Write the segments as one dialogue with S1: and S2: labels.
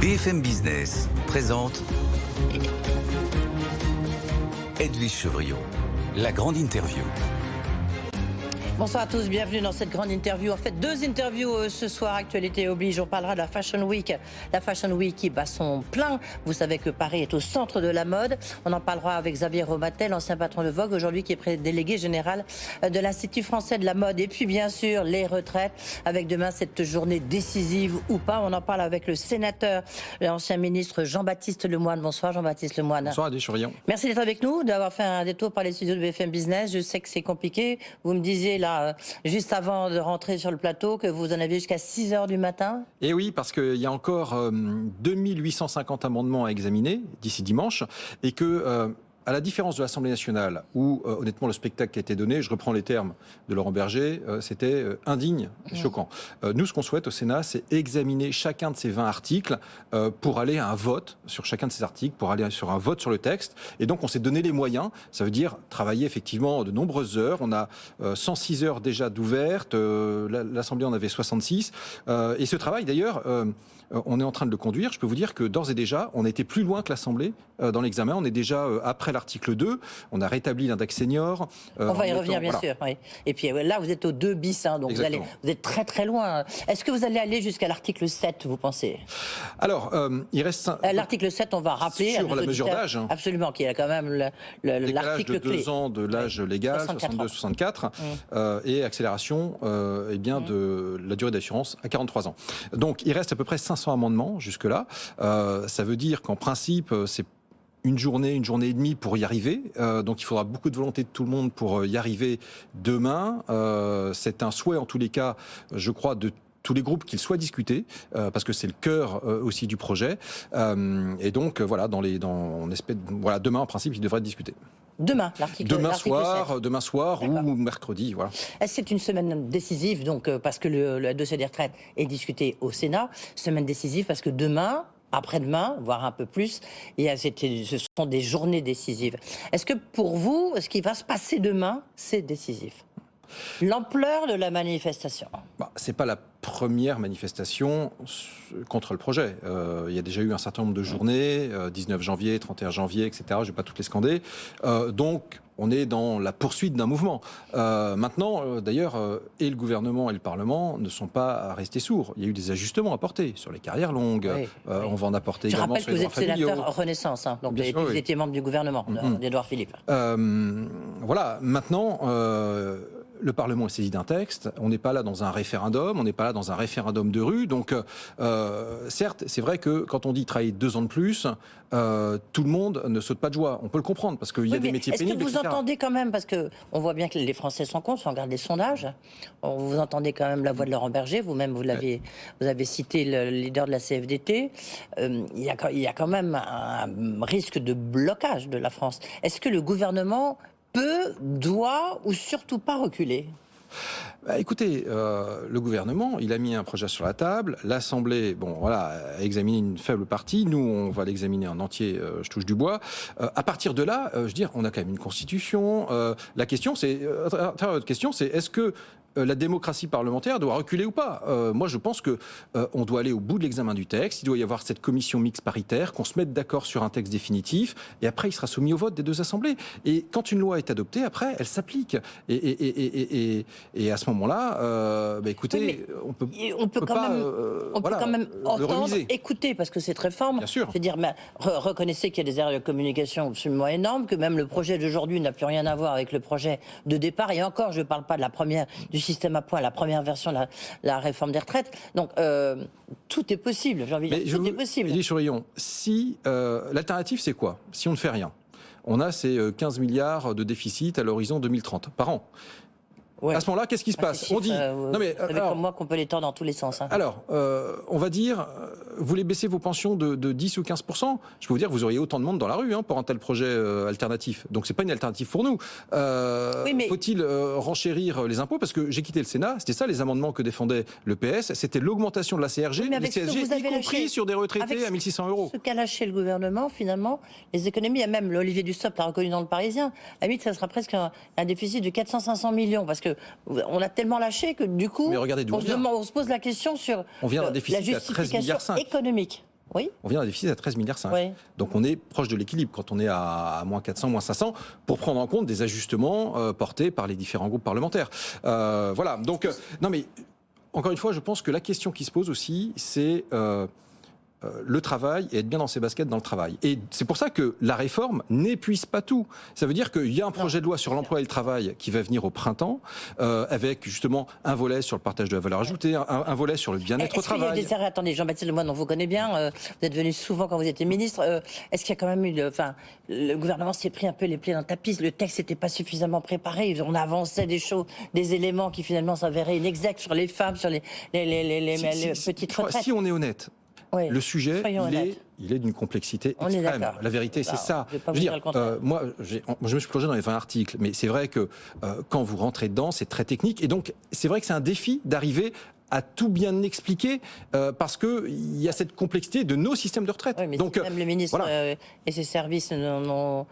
S1: BFM Business présente Edwige Chevrillon, la grande interview.
S2: Bonsoir à tous, bienvenue dans cette grande interview. En fait, deux interviews ce soir, actualité oblige. On parlera de la Fashion Week. La Fashion Week qui bat son plein. Vous savez que Paris est au centre de la mode. On en parlera avec Xavier Romatel, ancien patron de Vogue, aujourd'hui qui est délégué général de l'Institut français de la mode. Et puis bien sûr, les retraites, avec demain cette journée décisive ou pas. On en parle avec le sénateur, l'ancien ministre Jean-Baptiste Lemoyne. Bonsoir Jean-Baptiste Lemoyne.
S3: Bonsoir Edwige Chevrillon.
S2: Merci d'être avec nous, d'avoir fait un détour par les studios de BFM Business. Je sais que c'est compliqué. Vous me disiez là, juste avant de rentrer sur le plateau, que vous en aviez jusqu'à 6h du matin.
S3: Et oui, parce qu'il y a encore 2850 amendements à examiner d'ici dimanche, et que... à la différence de l'Assemblée nationale, où honnêtement le spectacle qui a été donné, je reprends les termes de Laurent Berger, c'était indigne et choquant. Nous, ce qu'on souhaite au Sénat, c'est examiner chacun de ces 20 articles pour aller à un vote sur chacun de ces articles, pour aller sur un vote sur le texte. Et donc on s'est donné les moyens, ça veut dire travailler effectivement de nombreuses heures. On a 106 heures déjà d'ouvertes, l'Assemblée en avait 66. Et ce travail d'ailleurs... on est en train de le conduire. Je peux vous dire que d'ores et déjà, on a été plus loin que l'Assemblée dans l'examen. On est déjà après l'article 2. On a rétabli l'index senior.
S2: On va y revenir, bien sûr. Oui. Et puis là, vous êtes au 2 bis, hein, donc vous êtes très très loin. Est-ce que vous allez aller jusqu'à l'article 7, vous pensez?
S3: Alors, il reste...
S2: l'article 7, on va rappeler...
S3: Sur la mesure d'âge.
S2: Absolument, qui est quand même l'article clé.
S3: De 2 ans de l'âge légal, 62-64, et accélération de la durée d'assurance à 43 ans. Donc, il reste à peu près 500 amendements jusque-là. Ça veut dire qu'en principe, c'est une journée et demie pour y arriver. Donc il faudra beaucoup de volonté de tout le monde pour y arriver demain. C'est un souhait en tous les cas, je crois, de tous les groupes qu'il soit discuté, parce que c'est le cœur aussi du projet. Et donc voilà, demain en principe, il devrait être discuté.
S2: Demain, l'article 7.
S3: Demain soir ou mercredi, voilà.
S2: C'est une semaine décisive, donc parce que le dossier des retraites est discuté au Sénat. Semaine décisive parce que demain, après-demain, voire un peu plus, ce sont des journées décisives. Est-ce que pour vous, ce qui va se passer demain, c'est décisif? L'ampleur de la manifestation.
S3: C'est pas la première manifestation contre le projet. Il y a déjà eu un certain nombre de journées, 19 janvier, 31 janvier, etc. Je ne vais pas toutes les scander. Donc, on est dans la poursuite d'un mouvement. Maintenant, d'ailleurs, et le gouvernement et le Parlement ne sont pas restés sourds. Il y a eu des ajustements apportés sur les carrières longues. On va en apporter également sur les droits familiaux.
S2: Je rappelle que vous êtes sénateur Renaissance, hein, donc vous étiez membre du gouvernement d'Édouard Philippe.
S3: Voilà, maintenant... le Parlement est saisi d'un texte, on n'est pas là dans un référendum, on n'est pas là dans un référendum de rue, donc certes, c'est vrai que quand on dit travailler 2 ans de plus, tout le monde ne saute pas de joie, on peut le comprendre, parce qu'il y a des métiers pénibles,
S2: Est-ce que vous entendez quand même, parce qu'on voit bien que les Français sont contre, si on regarde les sondages, vous entendez quand même la voix de Laurent Berger, vous-même vous avez cité le leader de la CFDT, il y a quand même un risque de blocage de la France. Est-ce que le gouvernement doit ou surtout pas reculer?
S3: Écoutez, le gouvernement, il a mis un projet sur la table. L'Assemblée, a examiné une faible partie. Nous, on va l'examiner en entier. Je touche du bois. À partir de là, on a quand même une constitution. La question, c'est, est-ce que la démocratie parlementaire doit reculer ou pas? Moi, je pense que on doit aller au bout de l'examen du texte. Il doit y avoir cette commission mixte paritaire, qu'on se mette d'accord sur un texte définitif, et après, il sera soumis au vote des 2 assemblées. Et quand une loi est adoptée, après, elle s'applique. Et à ce moment-là, écoutez, on peut quand même entendre,
S2: écouter, parce que cette réforme,
S3: bien sûr.
S2: Je veux dire, reconnaissez qu'il y a des erreurs de communication absolument énormes, que même le projet d'aujourd'hui n'a plus rien à voir avec le projet de départ. Et encore, je ne parle pas de du système à points, la première version de la réforme des retraites. Donc, tout est possible, j'ai envie de dire, tout est possible.
S3: Edwige Chevrillon, si l'alternative, c'est quoi? Si on ne fait rien, on a ces 15 milliards de déficit à l'horizon 2030 par an. Ouais. À ce moment-là, qu'est-ce qui se passe? On dit...
S2: non mais, vous savez comme moi qu'on peut les tordre dans tous les sens. Hein.
S3: Alors, on va dire, vous voulez baisser vos pensions de 10 ou 15%, je peux vous dire que vous auriez autant de monde dans la rue pour un tel projet alternatif. Donc, c'est pas une alternative pour nous. Faut-il renchérir les impôts? Parce que j'ai quitté le Sénat, c'était ça les amendements que défendait le PS, c'était l'augmentation de la CSG, mais CSG, y compris sur des retraités à 1 600 €.
S2: Ce qu'a lâché le gouvernement, finalement, les économies, même Olivier Dussopt l'a reconnu dans le Parisien, à la limite, ça sera presque un déficit de 400-500 millions, parce que on a tellement lâché que du coup, on se pose la question sur
S3: on vient d'un déficit
S2: la justification économique. Oui.
S3: On vient d'un déficit à 13,5 milliards.
S2: Oui.
S3: Donc on est proche de l'équilibre quand on est à moins 400, moins 500, pour prendre en compte des ajustements portés par les différents groupes parlementaires. Voilà. Donc, non mais, encore une fois, je pense que la question qui se pose aussi, c'est le travail et être bien dans ses baskets dans le travail. Et c'est pour ça que la réforme n'épuise pas tout. Ça veut dire qu'il y a un projet de loi sur l'emploi et le travail qui va venir au printemps, avec justement un volet sur le partage de la valeur ajoutée, un volet sur le bien-être au travail.
S2: Est-ce qu'il y a eu des... Attendez, Jean-Baptiste Lemoyne, on vous connaît bien, vous êtes venu souvent quand vous étiez ministre. Est-ce qu'il y a quand même eu... le gouvernement s'est pris un peu les pieds dans le tapis, le texte n'était pas suffisamment préparé, on avançait des choses, des éléments qui finalement s'avéraient inexacts sur les femmes, sur les petites retraites.
S3: Si on est honnête,
S2: oui.
S3: Le sujet, il est d'une complexité extrême. La vérité, c'est ça.
S2: Je veux dire,
S3: moi, je me suis plongé dans les 20 articles, mais c'est vrai que quand vous rentrez dedans, c'est très technique. Et donc, c'est vrai que c'est un défi d'arriver à tout bien expliquer, parce qu'il y a cette complexité de nos systèmes de retraite.
S2: Oui, mais donc, même le ministre et ses services n'ont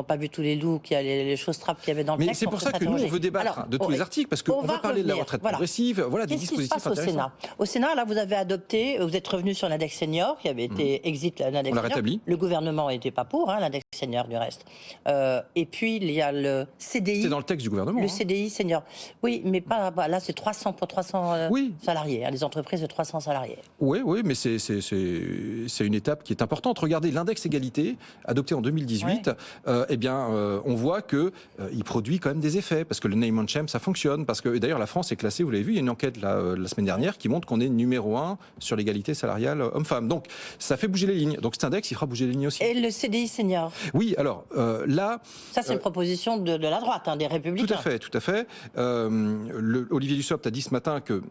S2: pas vu tous les loups, qu'il y a les choses trappes qu'il y avait dans le texte.
S3: Mais c'est pour ça que nous, on veut débattre de tous les articles, parce qu'on va parler de la retraite progressive, des dispositifs intéressants.
S2: Qu'est-ce qui se passe au Sénat, là, vous avez adopté, vous êtes revenu sur l'index senior, qui avait été exit l'index senior.
S3: On l'a rétabli.
S2: Le gouvernement n'était pas pour, l'index senior du reste. Et puis, il y a le CDI.
S3: C'est dans le texte du gouvernement.
S2: Le CDI senior. Oui, mais pas là, c'est 300 pour 300 salariés, les entreprises de 300 salariés. Oui,
S3: mais c'est une étape qui est importante. Regardez, l'index égalité, adopté en 2018, on voit qu'il produit quand même des effets, parce que le name and shame, ça fonctionne, parce que d'ailleurs la France est classée, vous l'avez vu, il y a une enquête la semaine dernière qui montre qu'on est numéro 1 sur l'égalité salariale homme-femme. Donc ça fait bouger les lignes. Donc cet index, il fera bouger les lignes aussi.
S2: Et le CDI senior?
S3: Oui, alors là...
S2: Ça, c'est une proposition de la droite, des Républicains.
S3: Tout à fait. Olivier Dussopt a dit ce matin que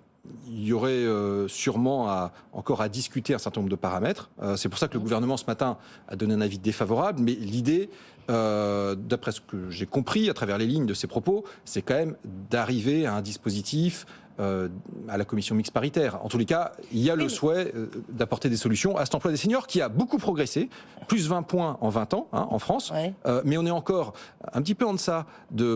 S3: il y aurait sûrement encore à discuter un certain nombre de paramètres. C'est pour ça que le gouvernement, ce matin, a donné un avis défavorable. Mais l'idée, d'après ce que j'ai compris à travers les lignes de ses propos, c'est quand même d'arriver à un dispositif à la commission mixte paritaire. En tous les cas, il y a le souhait d'apporter des solutions à cet emploi des seniors qui a beaucoup progressé, plus 20 points en 20 ans en France, mais on est encore un petit peu en deçà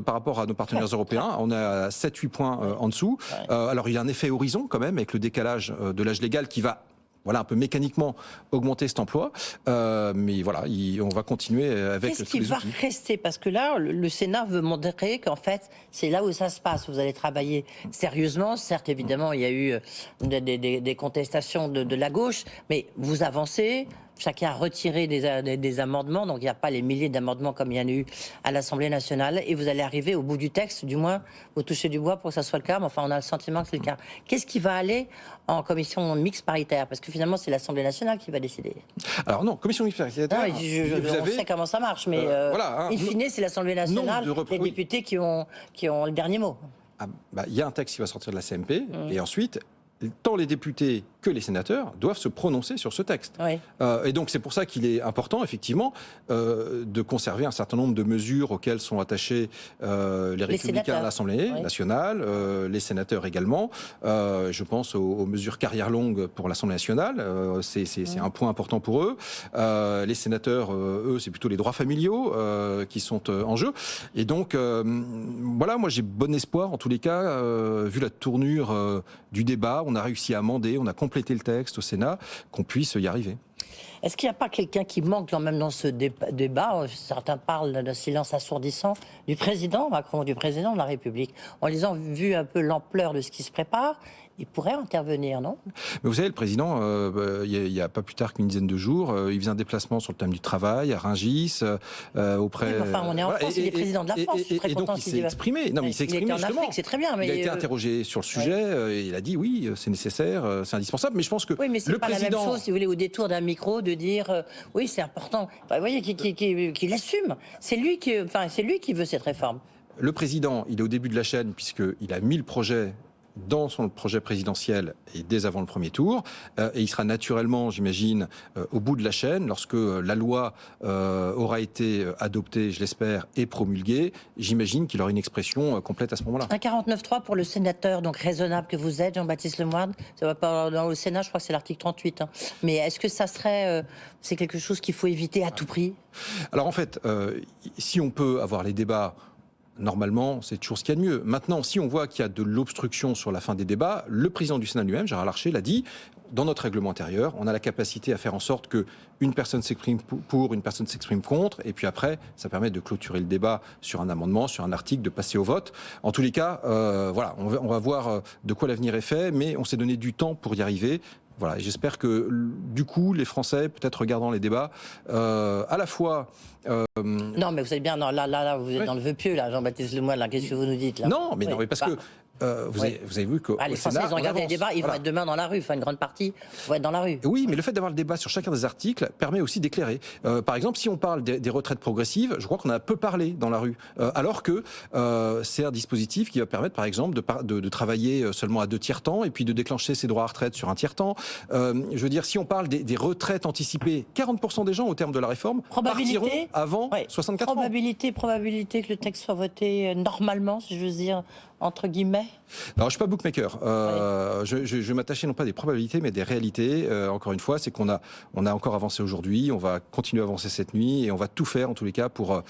S3: par rapport à nos partenaires européens. On est à 7-8 points en dessous. Alors il y a un effet horizon quand même avec le décalage de l'âge légal qui va un peu mécaniquement augmenter cet emploi. Mais voilà, on va continuer avec tous les outils.
S2: Qu'est-ce qui va rester? Parce que là, le Sénat veut montrer qu'en fait, c'est là où ça se passe. Vous allez travailler sérieusement. Certes, évidemment, il y a eu des contestations de la gauche, mais vous avancez. Chacun a retiré des amendements, donc il n'y a pas les milliers d'amendements comme il y en a eu à l'Assemblée nationale, et vous allez arriver au bout du texte, du moins, vous touchez du bois pour que ça soit le cas, mais enfin on a le sentiment que c'est le cas. Qu'est-ce qui va aller en commission mixte paritaire? Parce que finalement c'est l'Assemblée nationale qui va décider.
S3: Alors non, commission mixte paritaire...
S2: On sait comment ça marche, mais in fine c'est l'Assemblée nationale, les députés qui ont le dernier mot.
S3: Il y a un texte qui va sortir de la CMP, et ensuite... tant les députés que les sénateurs doivent se prononcer sur ce texte. Et donc c'est pour ça qu'il est important, effectivement, de conserver un certain nombre de mesures auxquelles sont attachés les Républicains à l'Assemblée nationale, les sénateurs également. Je pense aux mesures carrière longue pour l'Assemblée nationale. C'est un point important pour eux. Les sénateurs, eux, c'est plutôt les droits familiaux qui sont en jeu. Et donc, moi j'ai bon espoir, en tous les cas, vu la tournure du débat. On a réussi à amender, on a complété le texte au Sénat, qu'on puisse y arriver.
S2: Est-ce qu'il n'y a pas quelqu'un qui manque quand même dans ce débat? Certains parlent d'un silence assourdissant du président Macron, du président de la République. En lisant, vu un peu l'ampleur de ce qui se prépare, il pourrait intervenir, non?
S3: Mais vous savez, le président, il y a pas plus tard qu'une dizaine de jours, il faisait un déplacement sur le thème du travail à Rungis, auprès...
S2: Oui, on est en France, il est président de la France.
S3: Et donc il s'est exprimé. Non, mais il s'est exprimé justement.
S2: En Afrique, c'est très bien. Mais
S3: il a été interrogé sur le sujet, et il a dit oui, c'est nécessaire, c'est indispensable. Mais je pense que
S2: oui, mais c'est pas la même chose, si vous voulez, au détour d'un micro, de dire oui, c'est important. Vous voyez, qu'il assume. C'est lui qui veut cette réforme.
S3: Le président, il est au début de la chaîne, puisqu'il a mis le projet dans son projet présidentiel et dès avant le premier tour, et il sera naturellement, j'imagine, au bout de la chaîne lorsque la loi aura été adoptée, je l'espère, et promulguée. J'imagine qu'il aura une expression complète à ce moment-là.
S2: Un 49.3 pour le sénateur, donc raisonnable que vous êtes, Jean-Baptiste Lemoyne. Ça va pas dans le Sénat, je crois que c'est l'article 38. Mais est-ce que ça serait, c'est quelque chose qu'il faut éviter à tout prix?
S3: Alors en fait, si on peut avoir les débats. Normalement, c'est toujours ce qu'il y a de mieux. Maintenant, si on voit qu'il y a de l'obstruction sur la fin des débats, le président du Sénat lui-même, Gérard Larcher, l'a dit, dans notre règlement intérieur, on a la capacité à faire en sorte que une personne s'exprime pour, une personne s'exprime contre, et puis après, ça permet de clôturer le débat sur un amendement, sur un article, de passer au vote. En tous les cas, voilà, on va voir de quoi l'avenir est fait, mais on s'est donné du temps pour y arriver. Voilà, et j'espère que du coup, les Français, peut-être regardant les débats, à la fois.
S2: Non, mais vous savez bien, non, là, vous êtes dans le vœu pieux, là, Jean-Baptiste Lemoyne, là, qu'est-ce que vous nous dites là?
S3: Non, mais parce que. Vous avez vu que
S2: les Français, ils ont regardé les débats, ils vont être demain dans la rue. Enfin, une grande partie vont être dans la rue.
S3: Oui, mais le fait d'avoir le débat sur chacun des articles permet aussi d'éclairer. Par exemple, si on parle des retraites progressives, je crois qu'on a peu parlé dans la rue. Alors que c'est un dispositif qui va permettre, par exemple, de travailler seulement à 2 tiers temps et puis de déclencher ses droits à retraite sur 1 tiers temps. Je veux dire, si on parle des retraites anticipées, 40% des gens, au terme de la réforme, partiront avant 64 ans.
S2: Probabilité que le texte soit voté normalement, si je veux dire, entre guillemets.
S3: Alors, je suis pas bookmaker. Je m'attachais non pas des probabilités, mais des réalités. Encore une fois, c'est qu'on a encore avancé aujourd'hui, on va continuer à avancer cette nuit, et on va tout faire, en tous les cas, pour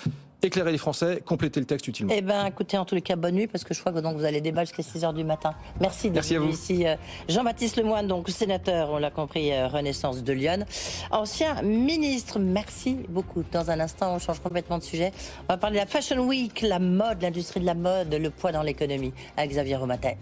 S3: éclairer les Français, compléter le texte utilement.
S2: Eh bien, écoutez, en tous les cas, bonne nuit, parce que je crois que donc, vous allez débattre jusqu'à 6h du matin. Merci d'être venu ici. Jean-Baptiste Lemoyne, donc sénateur, on l'a compris, Renaissance de Lyon. Ancien ministre, merci beaucoup. Dans un instant, on change complètement de sujet. On va parler de la Fashion Week, la mode, l'industrie de la mode, le poids dans l'économie, avec Xavier Romatel.